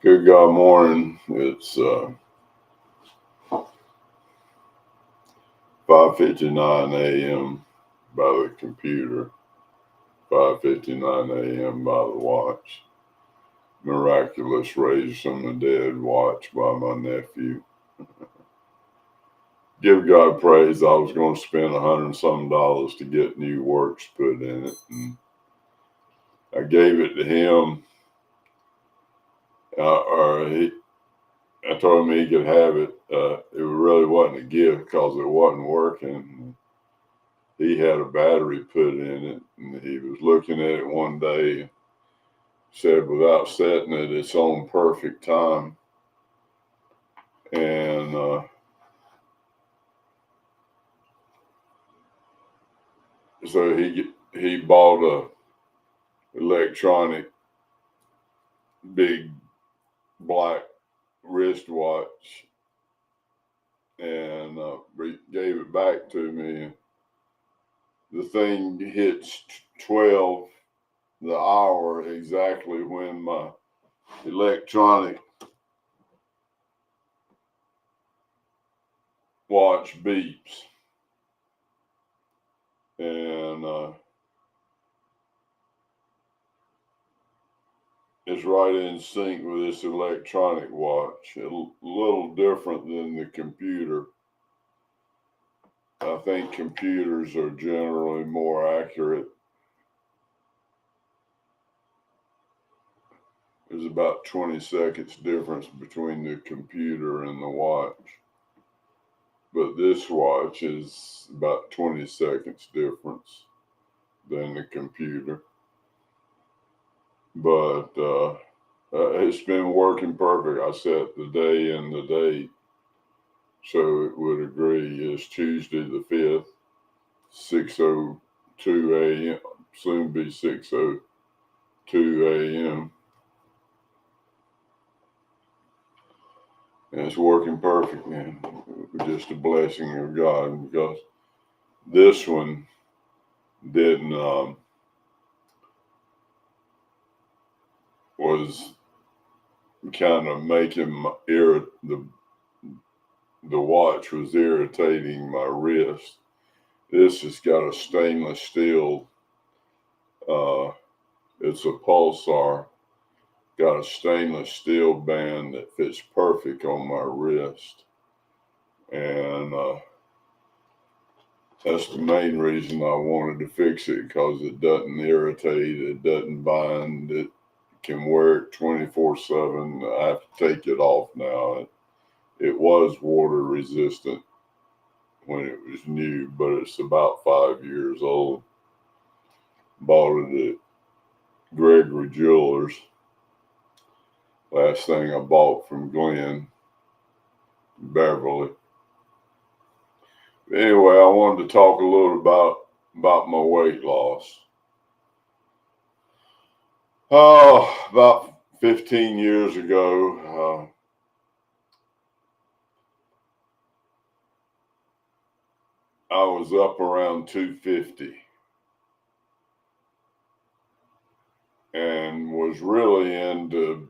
Good God morning. It's 5:59 a.m. by the computer, 5:59 a.m. by the watch. Miraculous raised from the dead watch by my nephew. Give God praise. I was going to spend $100 to get new works put in it, and I gave it to him. I told him he could have it. It really wasn't a gift because it wasn't working. He had a battery put in it, and he was looking at it one day, said without setting it, it's on perfect time. And so he bought a electronic big black wristwatch and gave it back to me. The thing hits 12 the hour exactly when my electronic watch beeps. And it's right in sync with this electronic watch. A little different than the computer. I think computers are generally more accurate. There's about 20 seconds difference between the computer and the watch. But this watch is about 20 seconds difference than the computer. But it's been working perfect. I set the day and the date so it would agree. It's Tuesday the 5th, 6:02 a.m., soon be 6:02 a.m. And it's working perfect, man. Just a blessing of God because this one didn't, was kind of making the watch was irritating my wrist. This has got a stainless steel, it's a Pulsar, got a stainless steel band that fits perfect on my wrist. And that's the main reason I wanted to fix it because it doesn't irritate, it doesn't bind, it can wear it 24/7. I have to take it off now. It was water resistant when it was new, but it's about 5 years old. Bought it at Gregory Jewelers. Last thing I bought from Glenn Beverly. Anyway, I wanted to talk a little about my weight loss. Oh, about 15 years ago, I was up around 250 and was really into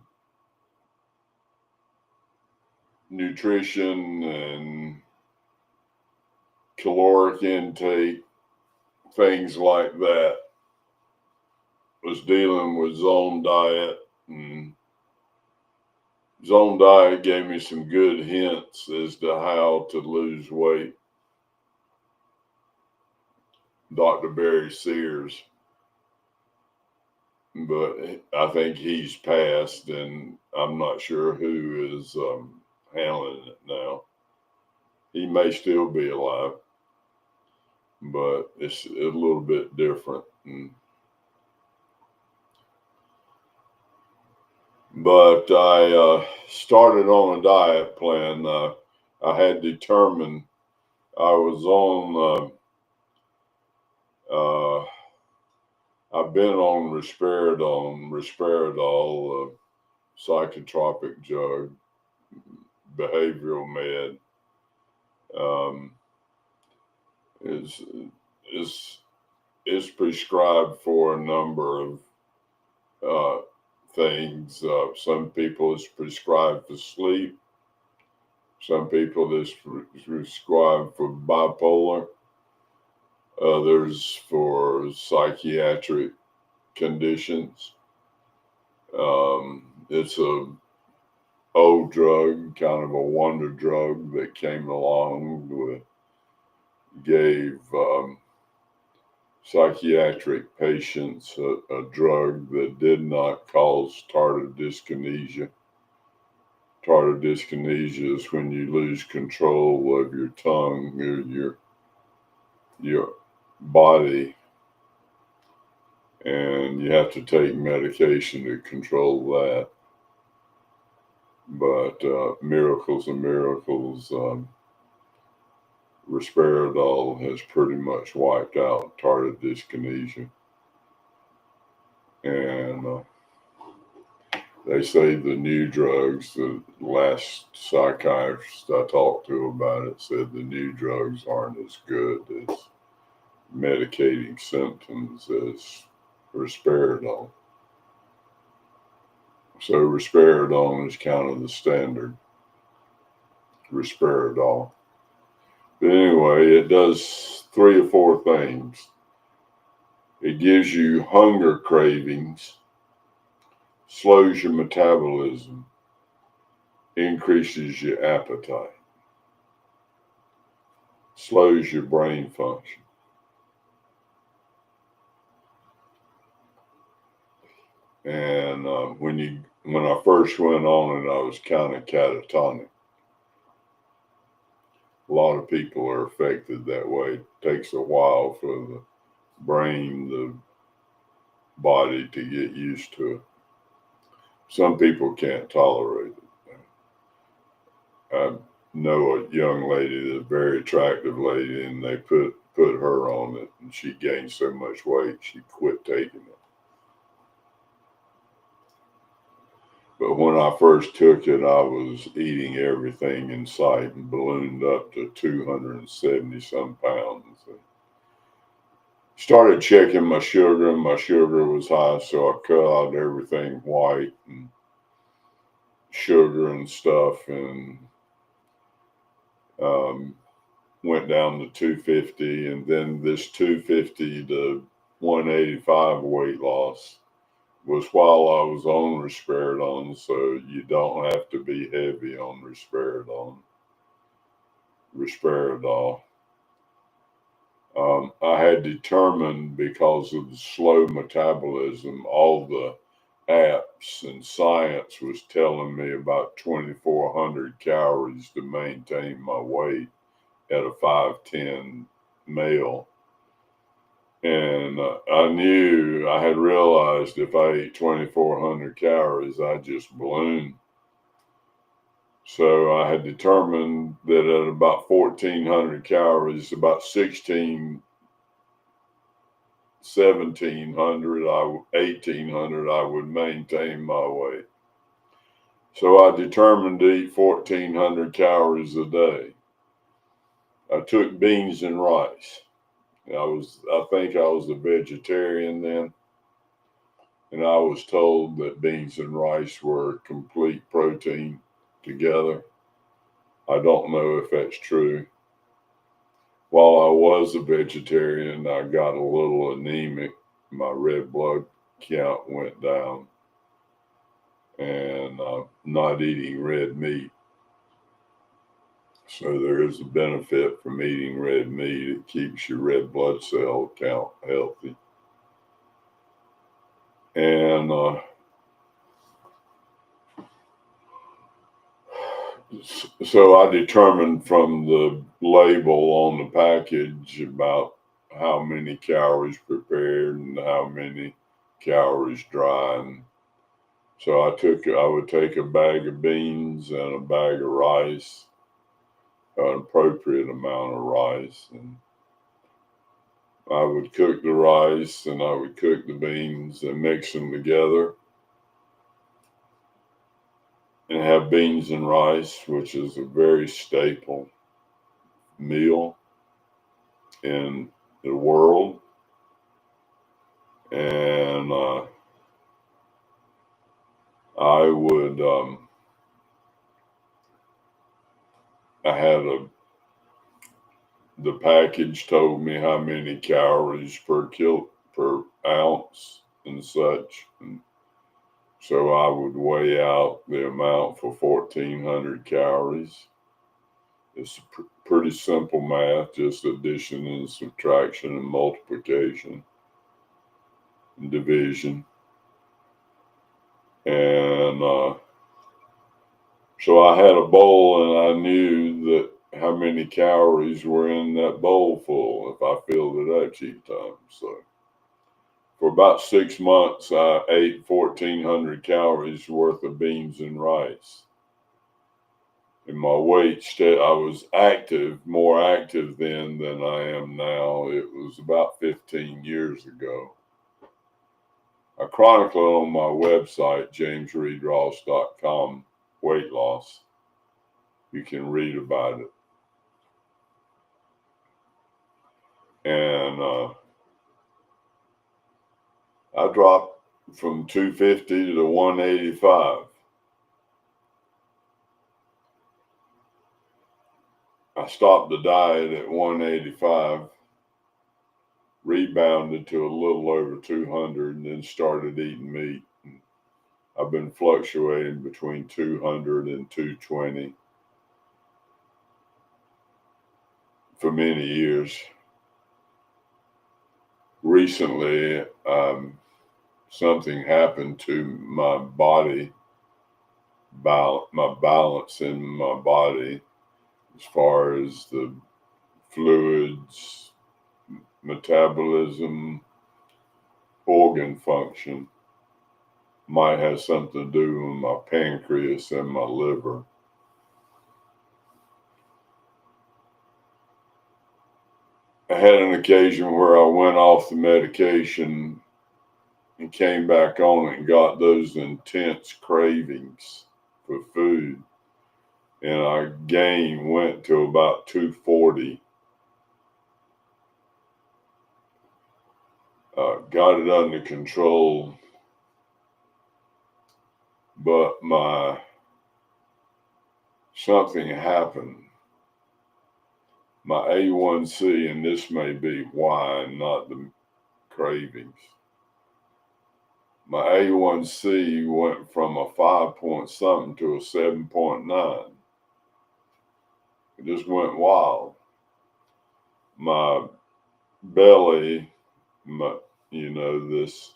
nutrition and caloric intake, things like that. Was dealing with Zone Diet, and Zone Diet gave me some good hints as to how to lose weight. Dr. Barry Sears, but I think he's passed, and I'm not sure who is handling it now. He may still be alive, but it's a little bit different. But I started on a diet plan. I had determined I was on. I've been on risperidol, psychotropic drug, behavioral med. Um, is is prescribed for a number of things. Some people it's prescribed for sleep. Some people it's prescribed for bipolar. Others for psychiatric conditions. It's a old drug, kind of a wonder drug that came along with gave psychiatric patients a drug that did not cause tardive dyskinesia. Tardive dyskinesia is when you lose control of your tongue or your body, and you have to take medication to control that. But miracles and miracles, risperidol has pretty much wiped out tardive dyskinesia. And they say the new drugs, the last psychiatrist I talked to about it said the new drugs aren't as good as medicating symptoms as risperidol. So risperidol is kind of the standard risperidol. But anyway, it does 3 or 4 things. It gives you hunger cravings, slows your metabolism, increases your appetite, slows your brain function. And when I first went on it, I was kind of catatonic. A lot of people are affected that way. It takes a while for the brain, the body to get used to it. Some people can't tolerate it. I know a young lady, a very attractive lady, and they put her on it, and she gained so much weight she quit taking it. But when I first took it, I was eating everything in sight and ballooned up to 270 some pounds. Started checking my sugar, and my sugar was high, so I cut out everything white and sugar and stuff, and went down to 250, and then this 250 to 185 weight loss was while I was on risperidone, so you don't have to be heavy on risperidol. I had determined, because of the slow metabolism, all the apps and science was telling me about 2,400 calories to maintain my weight at a 5'10" male. And I knew, I had realized if I ate 2,400 calories, I'd just balloon. So I had determined that at about 1,400 calories, about 1,700, 1,800, I would maintain my weight. So I determined to eat 1,400 calories a day. I took beans and rice. I think I was a vegetarian then, and I was told that beans and rice were complete protein together. I don't know if that's true. While I was a vegetarian, I got a little anemic. My red blood count went down, and not eating red meat. So there is a benefit from eating red meat. It keeps your red blood cell count healthy. And so I determined from the label on the package about how many calories prepared and how many calories dry. And so I would take a bag of beans and a bag of rice, an appropriate amount of rice, and I would cook the rice and I would cook the beans and mix them together and have beans and rice, which is a very staple meal in the world. And I would, the package told me how many calories per ounce and such. And so I would weigh out the amount for 1,400 calories. It's pretty simple math, just addition and subtraction and multiplication and division. And so I had a bowl, and I knew that how many calories were in that bowl full if I filled it up each time. So for about 6 months, I ate 1,400 calories worth of beans and rice. And my weight, I was more active then than I am now. It was about 15 years ago. I chronicle it on my website, jamesreedross.com, weight loss. You can read about it. And I dropped from 250 to 185. I stopped the diet at 185, rebounded to a little over 200, and then started eating meat. I've been fluctuating between 200 and 220 for many years. Recently, something happened to my body, my balance in my body, as far as the fluids, metabolism, organ function. Might have something to do with my pancreas and my liver. I had an occasion where I went off the medication and came back on it and got those intense cravings for food. And I went to about 240. Got it under control, but something happened. My A1C, and this may be why, not the cravings. My A1C went from a 5 point something to a 7.9. It just went wild. My belly, this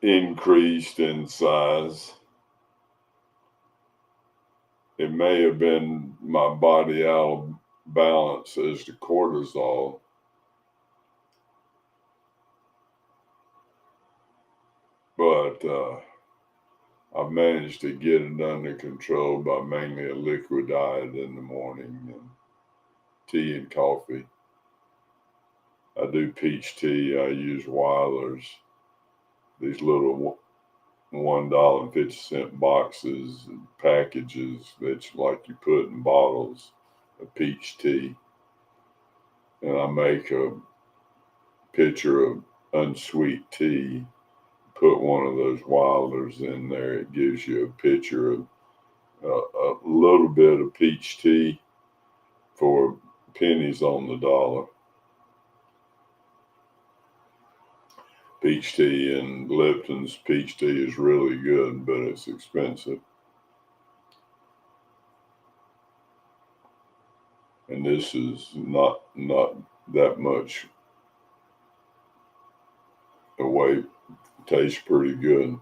increased in size. It may have been my body out of balance as the cortisol. But I've managed to get it under control by mainly a liquid diet in the morning and tea and coffee. I do peach tea. I use Weiler's, these little $1.50 boxes and packages that's like you put in bottles of peach tea. And I make a pitcher of unsweet tea, put one of those Weilers in there. It gives you a pitcher of a little bit of peach tea for pennies on the dollar. Peach tea, and Lipton's peach tea is really good, but it's expensive. And this is not that much away. Tastes pretty good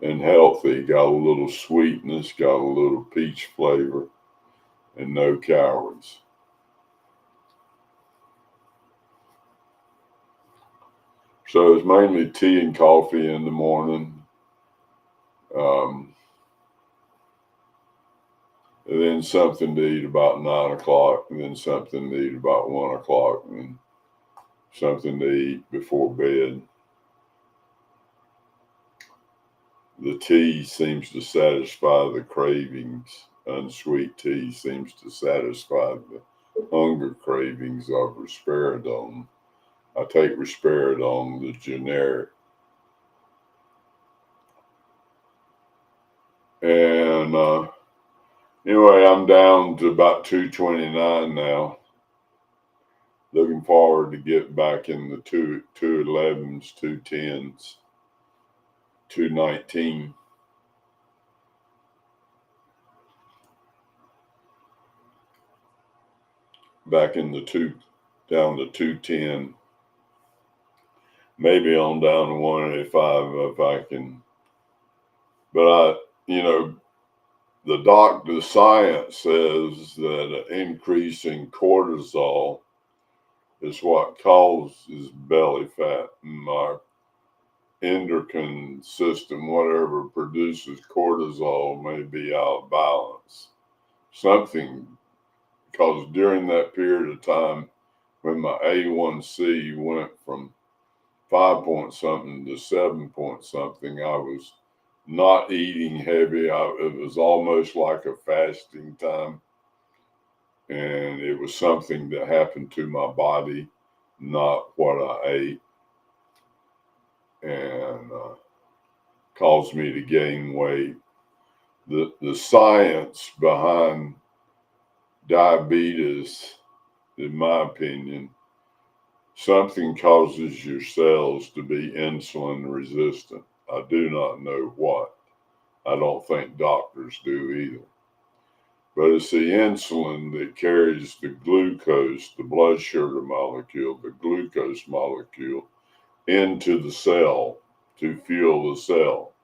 and healthy. Got a little sweetness, got a little peach flavor, and no calories. So it's mainly tea and coffee in the morning. And then something to eat about 9 o'clock, and then something to eat about 1 o'clock, and something to eat before bed. The tea seems to satisfy the cravings. Unsweet tea seems to satisfy the hunger cravings of risperidone. I take risperidone, the generic, And anyway, I'm down to about 229 now. Looking forward to get back in the 211s, 210s, 219. Back in the down to 210. Maybe on down to 185 if I can. But the science says that an increase in cortisol is what causes belly fat. And our endocrine system, whatever produces cortisol, may be out of balance. Something, because during that period of time when my A1C went from 5 point something to 7 point something, I was not eating heavy. It was almost like a fasting time. And it was something that happened to my body, not what I ate. And caused me to gain weight. The science behind diabetes, in my opinion, something causes your cells to be insulin resistant. I do not know what. I don't think doctors do either. But it's the insulin that carries the glucose, the blood sugar molecule, the glucose molecule, into the cell to fuel the cell.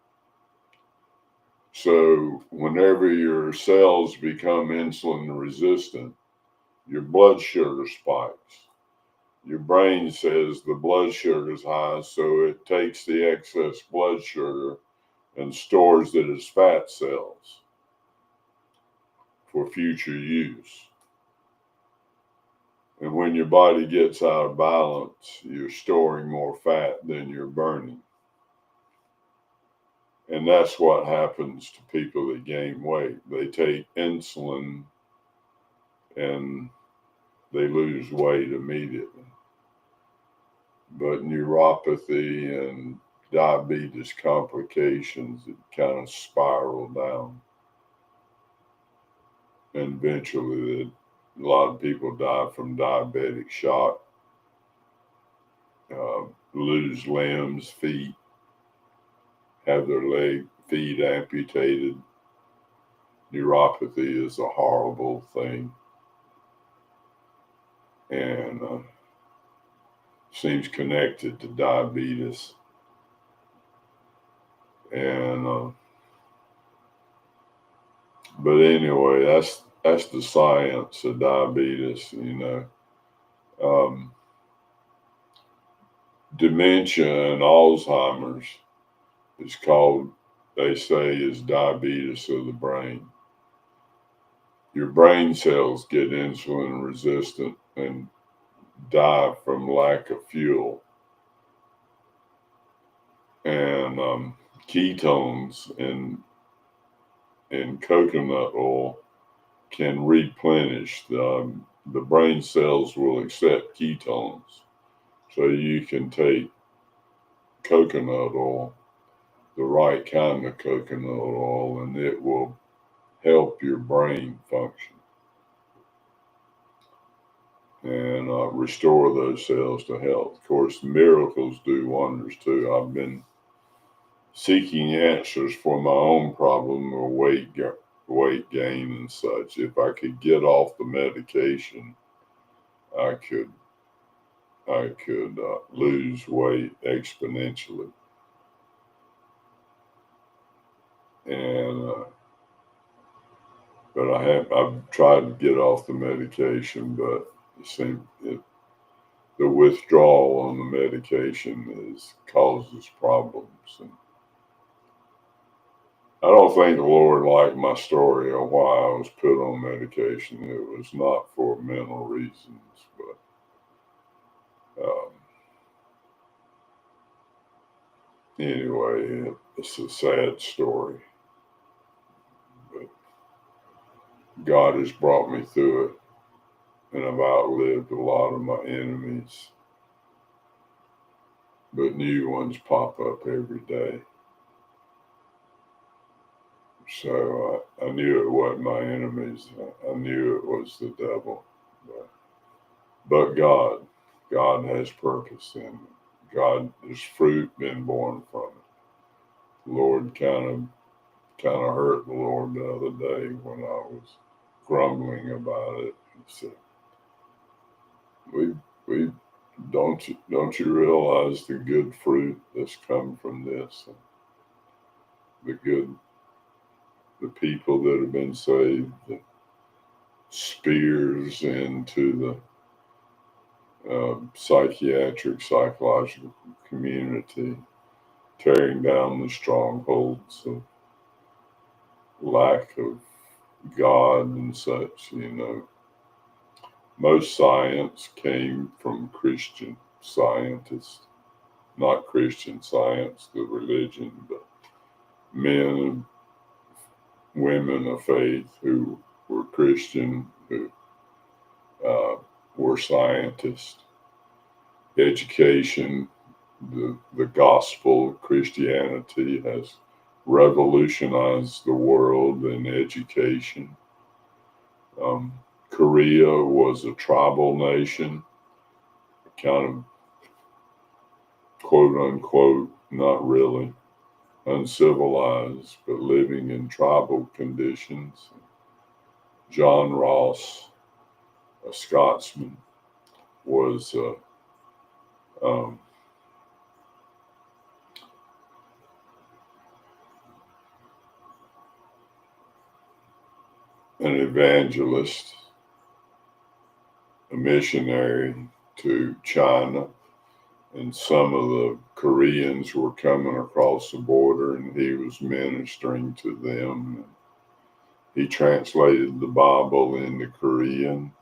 So whenever your cells become insulin resistant, your blood sugar spikes. Your brain says the blood sugar is high, so it takes the excess blood sugar and stores it as fat cells for future use. And when your body gets out of balance, you're storing more fat than you're burning. And that's what happens to people that gain weight. They take insulin and they lose weight immediately. But neuropathy and diabetes complications, it kind of spiral down. And eventually, a lot of people die from diabetic shock, lose limbs, feet, have their feet amputated. Neuropathy is a horrible thing. And seems connected to diabetes. And but anyway, that's the science of diabetes. Dementia and Alzheimer's is called, they say, is diabetes of the brain. Your brain cells get insulin resistant and die from lack of fuel. And ketones in coconut oil can replenish. The brain cells will accept ketones. So you can take coconut oil, the right kind of coconut oil, and it will help your brain function and restore those cells to health. Of course, miracles do wonders too. I've been seeking answers for my own problem of weight gain and such. If I could get off the medication, I could lose weight exponentially. And but I've tried to get off the medication, but the withdrawal on the medication causes problems. And I don't think the Lord liked my story of why I was put on medication. It was not for mental reasons, but anyway, it's a sad story. But God has brought me through it, and I've outlived a lot of my enemies. But new ones pop up every day. So I knew it wasn't my enemies. I knew it was the devil. But God has purpose in it. God, there's fruit been born from it. The Lord kind of hurt the Lord the other day when I was grumbling about it. He said, "We don't you realize the good fruit that's come from this? And the people that have been saved, the spears into the psychological community, tearing down the strongholds of lack of God and such, you know. Most science came from Christian scientists, not Christian science, the religion, but men and women of faith who were Christian, who were scientists. Education, the gospel of Christianity has revolutionized the world in education. Korea was a tribal nation, kind of quote unquote, not really, uncivilized, but living in tribal conditions. John Ross, a Scotsman, was um, an evangelist, a missionary to China, and some of the Koreans were coming across the border, and he was ministering to them. He translated the Bible into Korean,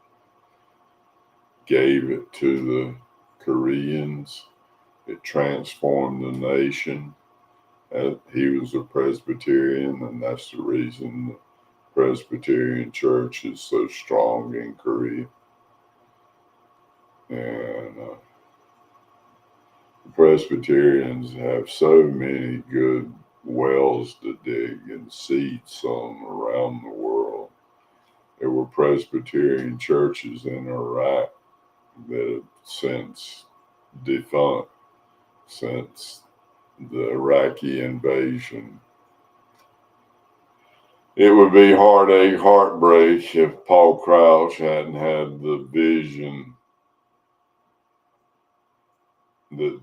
gave it to the Koreans. It transformed the nation. He was a Presbyterian, and that's the reason the Presbyterian Church is so strong in Korea. And the Presbyterians have so many good wells to dig and seed some around the world. There were Presbyterian churches in Iraq that have since defunct since the Iraqi invasion. It would be heartache, heartbreak if Paul Crouch hadn't had the vision that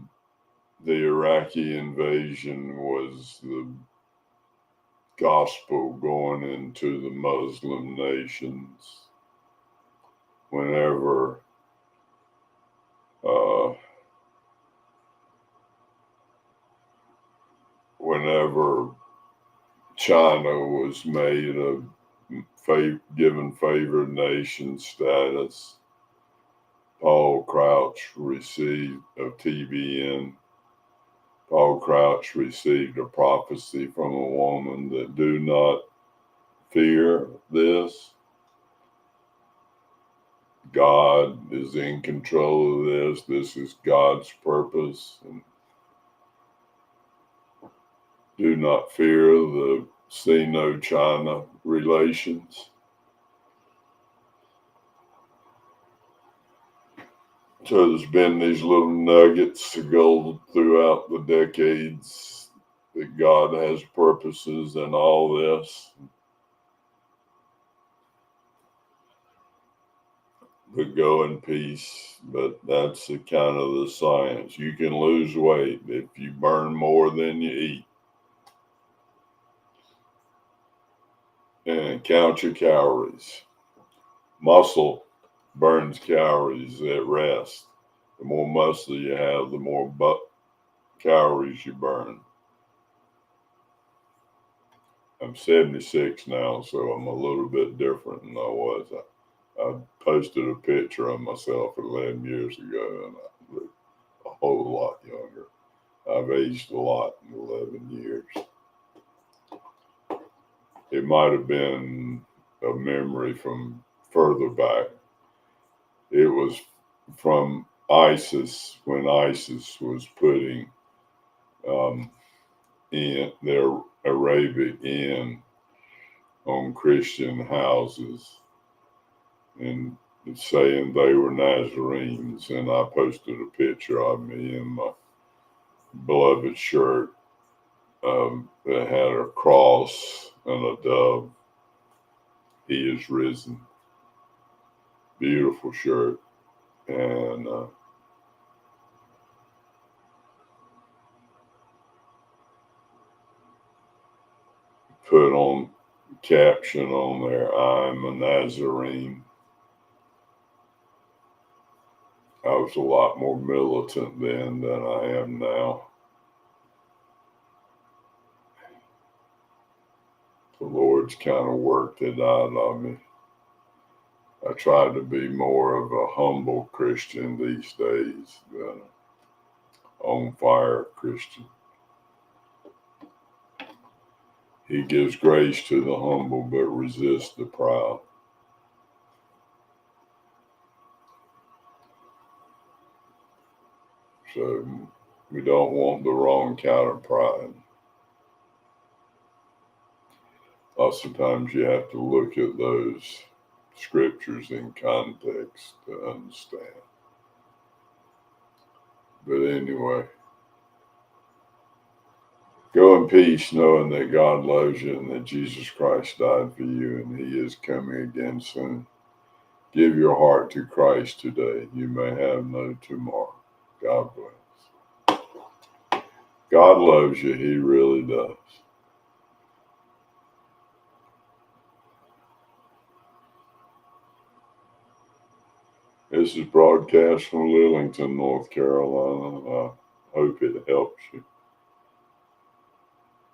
the Iraqi invasion was the gospel going into the Muslim nations. Whenever China was made a given favored nation status, Paul Crouch received a TBN. Paul Crouch received a prophecy from a woman that do not fear this. God is in control of this. This is God's purpose. And do not fear the Sino-China relations. So there's been these little nuggets to go throughout the decades that God has purposes in all this. But go in peace. But that's the kind of the science. You can lose weight if you burn more than you eat. And count your calories. Muscle burns calories at rest. The more muscle you have, the more calories you burn. I'm 76 now, so I'm a little bit different than I was. I posted a picture of myself 11 years ago, and I look a whole lot younger. I've aged a lot in 11 years. It might have been a memory from further back. It was from ISIS, when ISIS was putting in their Arabic in on Christian houses and saying they were Nazarenes. And I posted a picture of me in my beloved shirt that had a cross and a dove. He is risen. Beautiful shirt. And put on caption on there, I'm a Nazarene. I was a lot more militant then than I am now. The Lord's kind of worked it out of me. I try to be more of a humble Christian these days than an on fire Christian. He gives grace to the humble, but resists the proud. So we don't want the wrong kind of pride. Lots of times you have to look at those scriptures in context to understand. But anyway, go in peace, knowing that God loves you and that Jesus Christ died for you and he is coming again soon. Give your heart to Christ today. You may have no tomorrow. God bless. God loves you. He really does. This is broadcast from Lillington, North Carolina. I hope it helps you.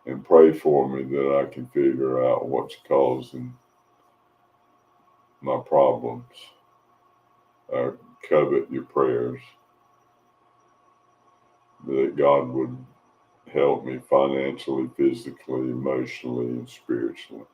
And pray for me that I can figure out what's causing my problems. I covet your prayers that God would help me financially, physically, emotionally, and spiritually.